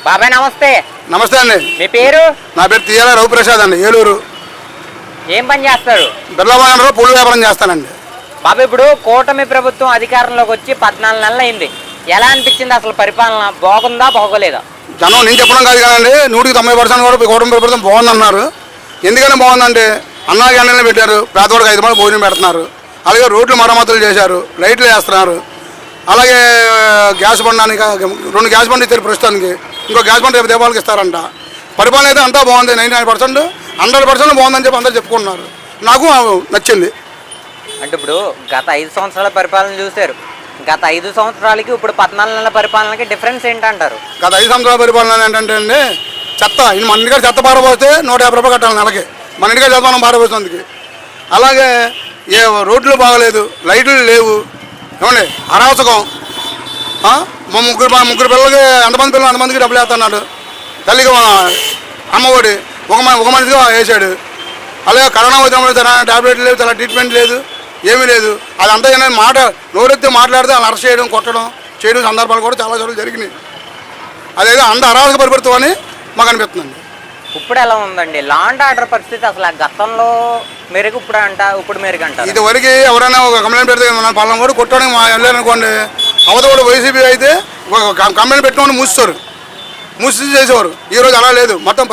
బాబాయ్ నమస్తే. నమస్తే అండి. మీ పేరు? నా పేరు తీయాల రవిప్రసాద్ అండి, ఏలూరు. ఏం పని చేస్తారు? బిర్లాబాగంలో పూల వ్యాపారం చేస్తానండి. బాబు, ఇప్పుడు కూటమి ప్రభుత్వం అధికారంలోకి వచ్చి 14 నెలలు అయింది. ఎలా అనిపించింది అసలు పరిపాలన? బాగుందా బాగోలేదా? జనం నేను చెప్పడం కాదు కదండి, 100% కూడా కూటమి ప్రభుత్వం బాగుందన్నారు. ఎందుకని బాగుందంటే అన్నా క్యాంటీన్లు పెట్టారు, పేదవాడికి 5 మంది భోజనం పెడుతున్నారు. అలాగే రోడ్లు మరమ్మతులు చేశారు, లైట్లు వేస్తున్నారు. అలాగే గ్యాస్ బండానికి 2 గ్యాస్ బండ్లు ఇచ్చారు ప్రస్తుతానికి, ఇంకో గ్యాస్ బండ్ రేపు దీపావళికి ఇస్తారంట. పరిపాలన అయితే అంతా బాగుంది, 99%, 100% బాగుందని చెప్పి అందరూ చెప్పుకుంటున్నారు. నాకు నచ్చింది. అంటే ఇప్పుడు గత 5 సంవత్సరాల పరిపాలన చూశారు, గత 5 సంవత్సరాలకి ఇప్పుడు 14 నెలల పరిపాలనకి డిఫరెన్స్ ఏంటంటారు? గత 5 సంవత్సరాల పరిపాలన ఏంటంటే అండి, చెత్త మన ఇంటికాడ చెత్త పారబోస్తే 150 రూపాయలు కట్టాలి నెలకి. మన ఇంటికాడ చెత్త మనం పారబోస్తుంది. అలాగే రోడ్లు బాగలేదు, లైట్లు లేవు, ఏమండి అరాచకం. మా ముగ్గురు పిల్లలకి ఎంతమంది పిల్లలు అంతమందికి డబ్బులు వేస్తున్నాడు. తల్లికి అమ్మఒడి ఒక మనిషిగా వేసాడు. అలాగే కరోనా వచ్చినప్పుడు టాబ్లెట్లు లేవు, చాలా ట్రీట్మెంట్ లేదు, ఏమీ లేదు. అదంతా ఏంటంటే నోరెత్తి మాట్లాడితే వాళ్ళు అరెస్ట్ చేయడం, కొట్టడం చేయడం సందర్భాలు కూడా చాలా చోట్ల జరిగినాయి. అదేదో అంత అరాచక పరిపెడుతూ అని మాకు అనిపిస్తుందండి. ఇప్పుడు ఎలా ఉందండి లా అండ్ ఆర్డర్ పరిస్థితి? అసలు గతంలో మెరుగు ఇప్పుడు మెరుగు అంటారు. ఇదివరకు ఎవరైనా ఒక కంప్లైంట్ పెడితే మన పళ్ళం కూడా కొట్టడానికి మా వెళ్ళారనుకోండి, అవతల కూడా వైసీపీ అయితే కంప్లైంట్ పెట్టుకొని మూసి చేసేవారు. ఈరోజు అలా లేదు. మొత్తం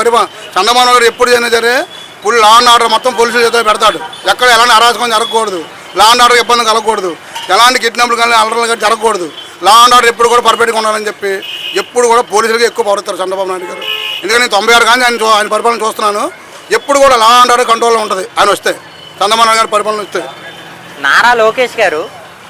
చంద్రబాబు గారు ఎప్పుడు అయినా సరే ఫుల్ లా అండ్ ఆర్డర్ మొత్తం పోలీసుల చేతిలో పెడతాడు. ఎక్కడ ఎలాంటి అరాచకం జరగకూడదు, లా అండ్ ఆర్డర్ ఇబ్బంది కలగకూడదు, ఎలాంటి కిడ్నాప్లు కానీ అల్లర్లు కానీ జరగకూడదు, లా అండ్ ఆర్డర్ ఎప్పుడు కూడా పర్ఫెక్ట్గా ఉండాలని చెప్పి ఎప్పుడు కూడా పోలీసులకి ఎక్కువ పడుతారు చంద్రబాబు నాయుడు గారు. ఎందుకంటే 96 కానీ ఆయన పరిపాలన చూస్తున్నాను, ఎప్పుడు కూడా లా అండ్ ఆర్డర్ కంట్రోల్లో ఉంటుంది ఆయన వస్తే, చంద్రబాబు నాయుడు గారి పరిపాలన వస్తే. నారా లోకేష్ గారు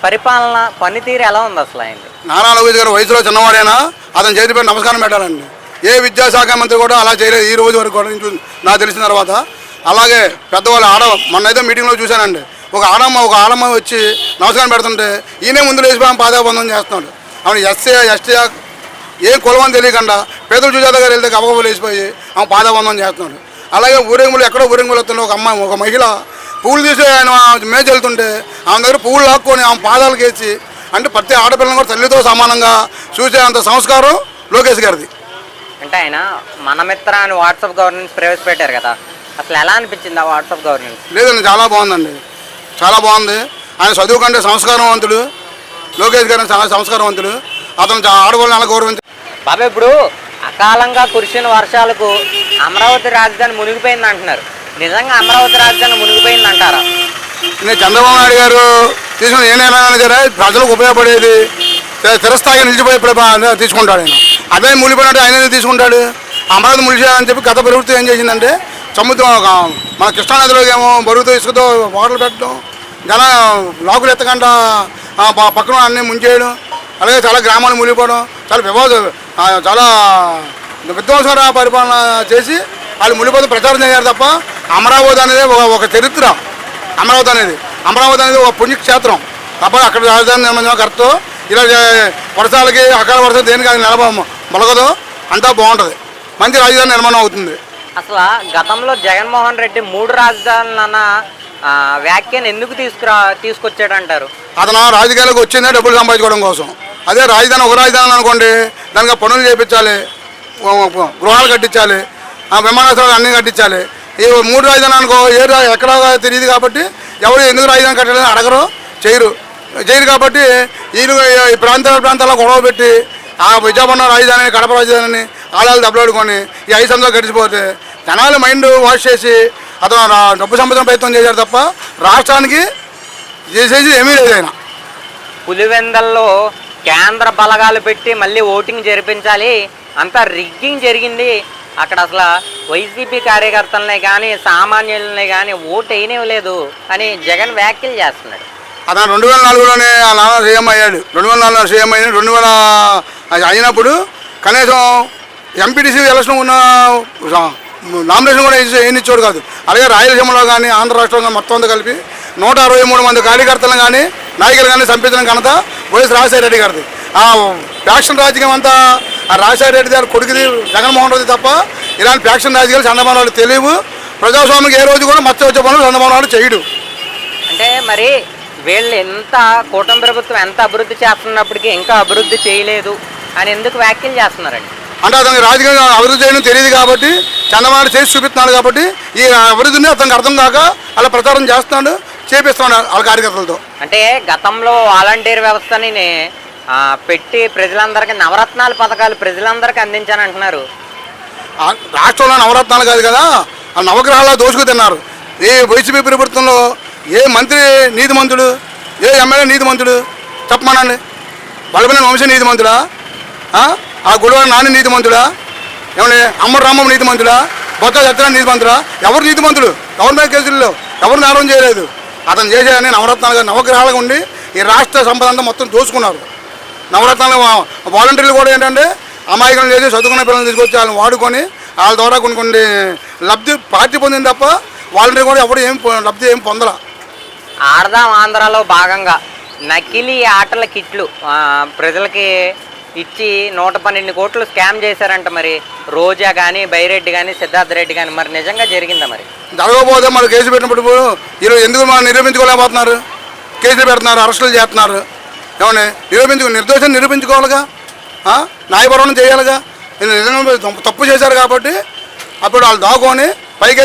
పరిపాలన పనితీరు ఎలా ఉంది అసలు? ఆయన నారా లోకేష్ గారు వయసులో చిన్నవాడైనా అతని చేతి పేరు నమస్కారం పెట్టాలండి. ఏ విద్యాశాఖ మంత్రి కూడా అలా చేయలేదు ఈ రోజు వరకు కూడా నాకు తెలిసిన తర్వాత. అలాగే పెద్దవాళ్ళు మొన్నైతే మీటింగ్లో చూశానండి, ఒక ఆడమ్మ వచ్చి నమస్కారం పెడుతుంటే ఈయనే ముందు లేచిపోయి పాదాబంధం చేస్తున్నాడు. ఆమె ఎస్టీ ఏం కులమని తెలియకుండా పేదలు చూసేత గారు వెళ్తే గబగబ లేచిపోయి ఆమె పాదాబంధం చేస్తున్నాడు. అలాగే ఊరేగులు ఎక్కడో ఊరేగులు వస్తుంటే ఒక మహిళ పువ్వులు తీసి ఆయన మేజ్ వెళ్తుంటే ఆమె దగ్గర పువ్వులు లాక్కొని ఆమె పాదాలకు వేసి, అంటే ప్రతి ఆడపిల్లని కూడా తల్లితో సమానంగా చూసే అంత సంస్కారం లోకేష్ గారిది. అంటే ఆయన మనమిత్ర అని వాట్సాప్ గవర్నెన్స్ ప్రవేశపెట్టారు కదా, అసలు ఎలా అనిపించింది ఆ వాట్సాప్ గవర్నెన్స్? లేదండి, చాలా బాగుందండి, చాలా బాగుంది. ఆయన చదువు కంటే సంస్కారవంతుడు లోకేష్ గారు, చాలా సంస్కారవంతుడు. అతను ఆడవాళ్ళని అలా గౌరవించారు. బాబా, ఇప్పుడు అకాలంగా కురిసిన వర్షాలకు అమరావతి రాజధాని మునిగిపోయింది అంటున్నారు. నిజంగా అమరావతి రాజధాని మునిగిపోయింది అంటారా? నేను చంద్రబాబు నాయుడు గారు తీసుకుని ఏ నిర్ణయం సరే ప్రజలకు ఉపయోగపడేది స్థిరస్థాయిగా నిలిచిపోయి తీసుకుంటాడు ఆయన. అదే మునిగిపోయినట్టు ఆయన తీసుకుంటాడు. అమరావతి మునిగిపోయాలని చెప్పి గత ప్రభుత్వం ఏం చేసిందంటే సముద్రం మన కృష్ణానదిలో ఏమో బరువుతో ఇసుకతో వాటర్లు పెట్టడం, లాకులు ఎత్తకుండా పక్కన అన్నీ ముంచేయడం, అలాగే చాలా గ్రామాలు మునిగిపోవడం, చాలా విధ్వంసర పరిపాలన చేసి వాళ్ళు మునిగిపోతే ప్రచారం చేశారు తప్ప అమరావతి అనేది ఒక చరిత్ర. అమరావతి అనేది ఒక పుణ్యక్షేత్రం తప్ప అక్కడ రాజధాని నిర్మాణం కరెక్ట్. ఇలా వర్షాలకి అకాల వర్షాలు దేనికి అది మొలగదు, అంతా బాగుంటుంది, మంచి రాజధాని నిర్మాణం అవుతుంది. అసలు గతంలో జగన్మోహన్ రెడ్డి 3 రాజధానులన్న వ్యాఖ్యను ఎందుకు తీసుకొచ్చాడు అంటారు? అతను రాజకీయాలకు వచ్చిందే డబ్బులు సంపాదించుకోవడం కోసం. అదే రాజధాని ఒక రాజధాని అనుకోండి, దానికి పనులు చేయించాలి, గృహాలు కట్టించాలి, విమానాశ్రయాలు అన్నీ కట్టించాలి. ఈ 3 రాజధాని అనుకో ఎక్కడ తెలియదు కాబట్టి ఎవరు ఎందుకు రాజధాని కట్టాలని అడగరు, చేయరు కాబట్టి వీళ్ళు ఈ ప్రాంతాల్లో గొడవ పెట్టి ఆ విజయవాడ రాజధాని, కడప రాజధానిని ఆడాలు దెబ్బలాడుకొని ఈ 5 సంవత్సరాలు గడిచిపోతే జనాలు మైండ్ వాష్ చేసి అతను డబ్బు సంపాదన ప్రయత్నం చేశారు తప్ప రాష్ట్రానికి చేసేది ఏమీ లేదు. ఆయన పులివెందల్లో కేంద్ర బలగాలు పెట్టి మళ్ళీ ఓటింగ్ జరిపించాలి, అంతా రిగ్గింగ్ జరిగింది, అక్కడ అసలు వైసీపీ కార్యకర్తలనే కానీ సామాన్యులనే కానీ ఓటు వేయనివ్వలేదు అని జగన్ వ్యాఖ్యలు చేస్తున్నాడు. అతను 2004లోనే సీఎం అయ్యాడు. 2004లో సీఎం అయ్యాడు. 2000 అయినప్పుడు కనీసం ఎంపీటీసీ ఎలక్షన్ ఉన్న నామినేషన్ కూడా వేయించాడు కాదు. అలాగే రాయలసీమలో కానీ ఆంధ్ర రాష్ట్రంలో మొత్తం అంతా కలిపి 163 మంది కార్యకర్తలను కానీ నాయకులు కానీ చంపించిన ఘనత వైఎస్ రాజశేఖర రెడ్డి గారిది. ఆ ఫ్యాక్షన్ రాజకీయం అంతా ఆ రాజశేఖర రెడ్డి గారు కొడుకుది జగన్మోహన్ రెడ్డి తప్ప ఇలాంటి ఫ్యాక్షన్ రాజకీయాలు చంద్రబాబు నాయుడు తెలియవు. ప్రజాస్వామ్యం ఏ రోజు కూడా మచ్చ వచ్చే పనులు చంద్రబాబు నాయుడు చేయడు. అంటే మరి వీళ్ళు కూటమి ప్రభుత్వం ఎంత అభివృద్ధి చేస్తున్నప్పటికీ ఇంకా అభివృద్ధి చేయలేదు అని ఎందుకు వ్యాఖ్యలు చేస్తున్నారండి? అంటే అతనికి రాజకీయంగా అభివృద్ధి చేయడం తెలియదు కాబట్టి చంద్రబాబు చేసి చూపిస్తున్నాడు కాబట్టి ఈ అభివృద్ధిని అతనికి అర్థం కాక అలా ప్రచారం చేస్తున్నాడు, చేపిస్తున్నాడు వాళ్ళ కార్యకర్తలతో. అంటే గతంలో వాలంటీర్ వ్యవస్థని పెట్టి ప్రజలందరికీ నవరత్నాల పథకాలు ప్రజలందరికీ అందించానంటున్నారు. రాష్ట్రంలో నవరత్నాలు కాదు కదా, ఆ నవగ్రహాల్లో దోచుకు తిన్నారు. ఏ వైసీపీ ప్రభుత్వంలో ఏ మంత్రి నీతిమంతుడు, ఏ ఎమ్మెల్యే నీతిమంతుడు చెప్పమనండి. బలమైన వంశీ నీతిమంతుడా, ఆ గుడివాడ నాని నీతిమంతుడా, ఏమన్నా అమ్మడు రామం నీతిమంతుడా, బొత్స సత్యనారాయణ నీతిమంతుడా? ఎవరు నీతిమంతుడు? ఎవరి మీద కేసుల్లో ఎవరు నేరం చేయలేదు. అతను చేసేయని నవరత్నాలుగా నవగ్రహాలుగా ఉండి ఈ రాష్ట్ర సంపద అంతా మొత్తం దోచుకున్నారు. నవరత్నాలు వాలంటీర్లు కూడా ఏంటంటే అమాయకులను చేసి చదువుకున్న పిల్లల్ని తీసుకొచ్చి వాళ్ళని వాడుకొని వాళ్ళ ద్వారా కొన్ని లబ్ధి పార్టీ పొందింది తప్ప వాలంటీర్ కూడా ఎవరు లబ్ధి ఏం పొందల. ఆడదాం ఆంధ్రాలో భాగంగా నకిలీ ఆటల కిట్లు ప్రజలకి ఇచ్చి 112 కోట్లు స్కామ్ చేశారంట. మరి రోజా కానీ, బైరెడ్డి కానీ, సిద్ధార్థ రెడ్డి కానీ, మరి నిజంగా జరిగిందా? మరి జరగకపోతే మరి కేసు పెట్టినప్పుడు ఈరోజు ఎందుకు మనం నిరూపించుకోలేకపోతున్నారు? కేసులు పెడుతున్నారు, అరెస్టులు చేస్తున్నారు. ఏమన్నా నిర్దోషం నిరూపించుకోవాలిగా, న్యాయపరణ చేయాలిగా. నిజంగా తప్పు చేశారు కాబట్టి అప్పుడు వాళ్ళు దాక్కుని పైకి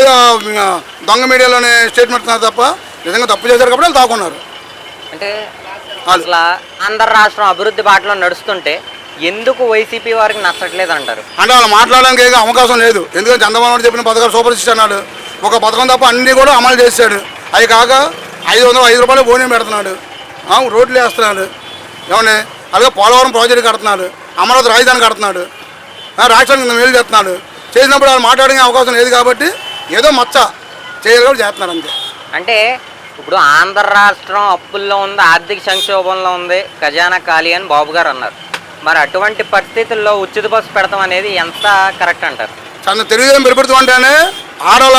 దొంగ మీడియాలోనే స్టేట్మెంట్ ఇస్తున్నారు తప్ప నిజంగా తప్పు చేశారు కాబట్టి వాళ్ళు దాక్కున్నారు. అంటే అసలు ఆంధ్ర రాష్ట్రం అభివృద్ధి బాటలో నడుస్తుంటే ఎందుకు వైసీపీ వారికి నచ్చట్లేదు అంటారు? అంటే వాళ్ళు మాట్లాడడానికి ఏదో అవకాశం లేదు. ఎందుకంటే చంద్రబాబు చెప్పిన పథకాలు సూపర్ సిక్స్ అన్నాడు, ఒక పథకం తప్ప అన్నీ కూడా అమలు చేశాడు. అవి కాక 505 రూపాయలు భోజనం పెడుతున్నాడు, రోడ్లు వేస్తున్నాడు. ఏమన్నా అలాగే పోలవరం ప్రాజెక్టు కడుతున్నాడు, అమరావతి రాజధాని కడుతున్నాడు, రాష్ట్రానికి మేలు చేస్తున్నాడు. చేసినప్పుడు వాళ్ళు మాట్లాడే అవకాశం లేదు కాబట్టి ఏదో మచ్చ చేయగలరు చేస్తున్నారు అంతే. అంటే ఇప్పుడు ఆంధ్ర రాష్ట్రం అప్పుల్లో ఉంది, ఆర్థిక సంక్షోభంలో ఉంది, ఖజానా ఖాళీ అని బాబు గారు అన్నారు. మరి అటువంటి పరిస్థితుల్లో ఉచిత బస్సు పెడతాం అనేది ఎంత కరెక్ట్ అంటారు? తెలుగుదేశం ప్రభుత్వం అంటేనే ఆడవాళ్ళ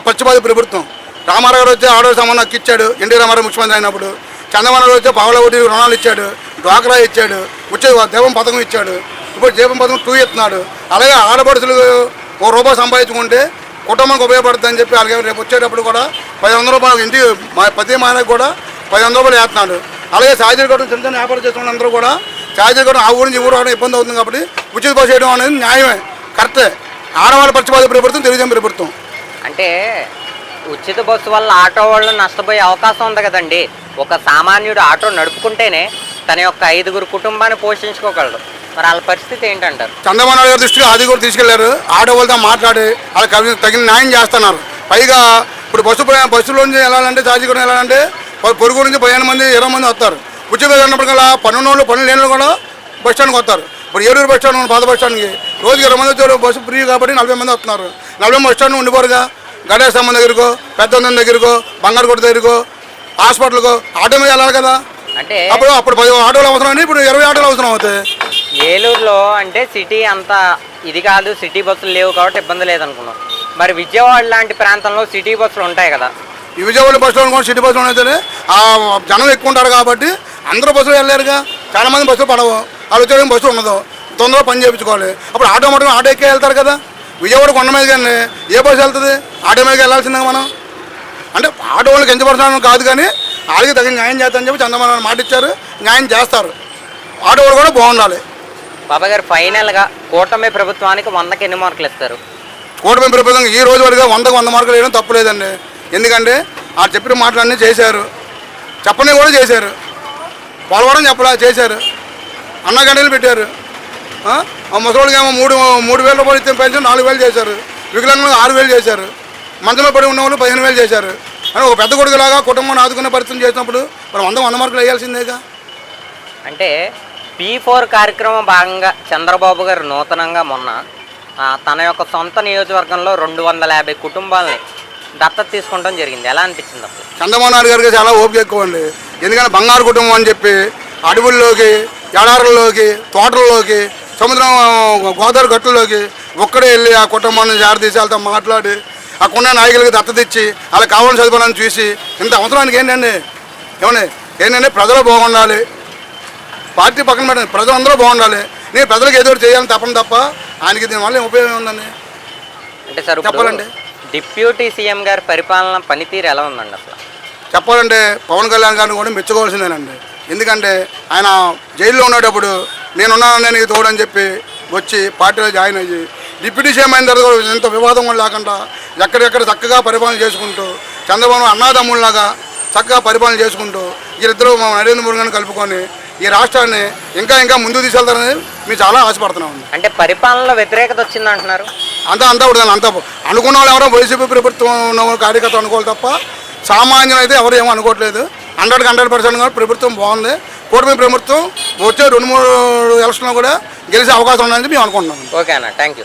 పక్షపాత ప్రభుత్వం. రామారావు గారు వచ్చి ఆడవాళ్ళ సంబంధం ఇచ్చాడు, ఎన్టీ రామారావు ముఖ్యమంత్రి అయినప్పుడు. చంద్రబాబు వచ్చి పావుల ఒకటి రుణాలు ఇచ్చాడు, డ్వాక్రా ఇచ్చాడు, వచ్చే దీపం పథకం ఇచ్చాడు. ఇప్పుడు దీపం పథకం 2 ఇస్తున్నాడు. అలాగే ఆడపడుచులు ₹1 సంపాదించుకుంటే కుటుంబానికి ఉపయోగపడుతుంది అని చెప్పి అలాగే రేపు వచ్చేటప్పుడు కూడా 500 రూపాయలు ఇంటికి ప్రతి మహిళకు కూడా 500 రూపాయలు వేస్తున్నాడు. అలాగే ఛార్జీలు కూడా చిన్న చిన్న వ్యాపారం చేసుకున్న అందరూ కూడా ఛార్జీలు కూడా ఆ ఊరి నుంచి ఊరు రావడం ఇబ్బంది అవుతుంది కాబట్టి ఉచిత బస్సు చేయడం అనేది న్యాయమే, కరెక్టే. ఆడవాళ్ళ పక్షపాత ప్రభుత్వం తెలుగుదేశం ప్రభుత్వం. అంటే ఉచిత బస్సు వల్ల ఆటో వాళ్ళు నష్టపోయే అవకాశం ఉంది కదండి. ఒక సామాన్యుడు ఆటో నడుపుకుంటేనే తన యొక్క 5గురు కుటుంబాన్ని పోషించుకోగలడు. మరి వాళ్ళ పరిస్థితి ఏంటంటారు? చంద్రబాబు నాయుడు గారి దృష్టికి అది కూడా తీసుకెళ్లారు. ఆటో వాళ్ళతో మాట్లాడి వాళ్ళకి తగిన న్యాయం చేస్తున్నారు. పైగా ఇప్పుడు బస్సులో నుంచి వెళ్ళాలంటే ఛార్జీ కూడా వెళ్ళాలంటే పొరుగు నుంచి 15 మంది 20 మంది వస్తారు. ఉచితంగా వెళ్ళినప్పటికల్లా పన్ను వాళ్ళు పనులు లేని కూడా బస్ స్టాండ్కి వస్తారు. ఇప్పుడు ఏలూరు బస్ స్టాండ్ పాత బస్ స్టాండ్కి రోజుకి 20 మంది వచ్చారు. బస్సు ఫ్రీ కాబట్టి 40 మంది వస్తున్నారు. 40 బస్ స్టాండ్ ఉండిపోరుగా. గణేశమ్మ దగ్గరకో, పెద్దొందం దగ్గరకో, బంగారుకోట దగ్గరకో, హాస్పిటల్కో ఆటో మీద వెళ్ళాలి కదా. అంటే అప్పుడు 10 ఆటోలు అవసరం అని ఇప్పుడు 20 ఆటోలు అవసరం అవుతాయి. ఏలూరులో అంటే సిటీ అంత ఇది కాదు, సిటీ బస్సులు లేవు కాబట్టి ఇబ్బంది లేదనుకున్నాం. మరి విజయవాడ లాంటి ప్రాంతంలో సిటీ బస్సులు ఉంటాయి కదా. ఈ విజయవాడ బస్ స్టాండ్ కూడా సిటీ బస్సులు అయితే ఆ జనం ఎక్కువ ఉంటారు కాబట్టి అందరూ బస్సులు వెళ్ళారుగా. చాలామంది బస్సులు పడవు, వాళ్ళు వచ్చేయడం బస్సు ఉండదు, తొందరగా పని చేయించుకోవాలి. అప్పుడు ఆటో ఎక్కే వెళ్తారు కదా. విజయవాడ కొండ మీద కానీ ఏ బస్సు వెళ్తుంది? ఆటో మీదకి వెళ్ళాల్సిందిగా మనం. అంటే ఆటో వాళ్ళకి ఎంచపరచడం కాదు కానీ వాళ్ళకి తగిన న్యాయం చేస్తారని చెప్పి చంద్రబాబు మాట ఇచ్చారు, న్యాయం చేస్తారు. ఆటో వాళ్ళు కూడా బాగుండాలి. బాబా గారు ఫైనల్గా కూటమి ప్రభుత్వానికి 100కి ఎన్ని మార్కులు ఇస్తారు? కూటమి ప్రభుత్వం ఈ రోజు వరకు 100కి 100 మార్కులు వేయడం తప్పులేదండి. ఎందుకంటే ఆ చెప్పిన మాటలన్నీ చేశారు, చెప్పని కూడా చేశారు. పోలవరం చెప్పలా చేశారు, అన్న గంటలు పెట్టారు. ఆ ముసలికి ఏమో 3,000 రూపాయలు ఇస్తే పెన్షన్ 4,000 చేశారు. వికలాంగులకు 6,000 చేశారు. మంచంలో పడి ఉన్న వాళ్ళు 15,000 చేశారు. అని ఒక పెద్ద కొడుకులాగా కుటుంబాన్ని ఆదుకునే పరిస్థితి చేసినప్పుడు మరి 100 మార్కులు వేయాల్సిందేగా. అంటే P4 కార్యక్రమం భాగంగా చంద్రబాబు గారు నూతనంగా మొన్న తన యొక్క సొంత నియోజకవర్గంలో 250 కుటుంబాలని దత్తత తీసుకోవడం జరిగింది. ఎలా అనిపించింది అప్పుడు? చంద్రబాబు నాయుడు గారికి చాలా ఓపిక ఎక్కువ అండి. ఎందుకంటే బంగారు కుటుంబం అని చెప్పి అడవుల్లోకి, ఎడారుల్లోకి, తోటల్లోకి, సముద్రం గోదావరి గట్టుల్లోకి ఒక్కడే వెళ్ళి ఆ కుటుంబాన్ని జారదీసి వాళ్ళతో మాట్లాడి అక్కడ నాయకులకి దత్తత ఇచ్చి వాళ్ళకి కావాలని చదువుకోవాలని చూసి ఇంత అవసరానికి ఏంటంటే ప్రజలు బాగుండాలి, పార్టీ పక్కన పెట్టండి, ప్రజలందరూ బాగుండాలి. నేను ప్రజలకు ఏదో చేయాలని తప్పని తప్ప ఆయనకి దీనివల్ల ఉపయోగం ఉందండి. అంటే సార్ చెప్పాలండి, డిప్యూటీ సీఎం గారి పరిపాలన పనితీరు ఎలా ఉందండి? అసలు చెప్పాలంటే పవన్ కళ్యాణ్ గారిని కూడా మెచ్చుకోవాల్సిందేనండి. ఎందుకంటే ఆయన జైల్లో ఉండేటప్పుడు నేనున్నానని నీకు తోడని చెప్పి వచ్చి పార్టీలో జాయిన్ అయ్యి డిప్యూటీ సీఎం అయిన తర్వాత కూడా ఎంత వివాదం కూడా లేకుండా ఎక్కడెక్కడ చక్కగా పరిపాలన చేసుకుంటూ చంద్రబాబు అన్నాదమ్ముళ్ళలాగా చక్కగా పరిపాలన చేసుకుంటూ వీరిద్దరూ మా నరేంద్ర మోడీ గారిని కలుపుకొని ఈ రాష్ట్రాన్ని ఇంకా ఇంకా ముందుకు తీసుకెళ్తారని మేము చాలా ఆశపడుతున్నాం. అంటే పరిపాలనలో వ్యతిరేకత వచ్చింది అంటున్నారు. అంతా ఉంటుంది అంతా అనుకున్న వాళ్ళు ఎవరో వైసీపీ ప్రభుత్వం ఉన్న కార్యకర్త అనుకోవాలి తప్ప సామాన్యం అయితే ఎవరు ఏమో అనుకోవట్లేదు. 100% ప్రభుత్వం బాగుంది. కూటమి ప్రభుత్వం వచ్చే 2-3 ఎలక్షన్లో కూడా గెలిచే అవకాశం ఉందని మేము అనుకుంటున్నాం. ఓకే అన్న, థ్యాంక్ యూ.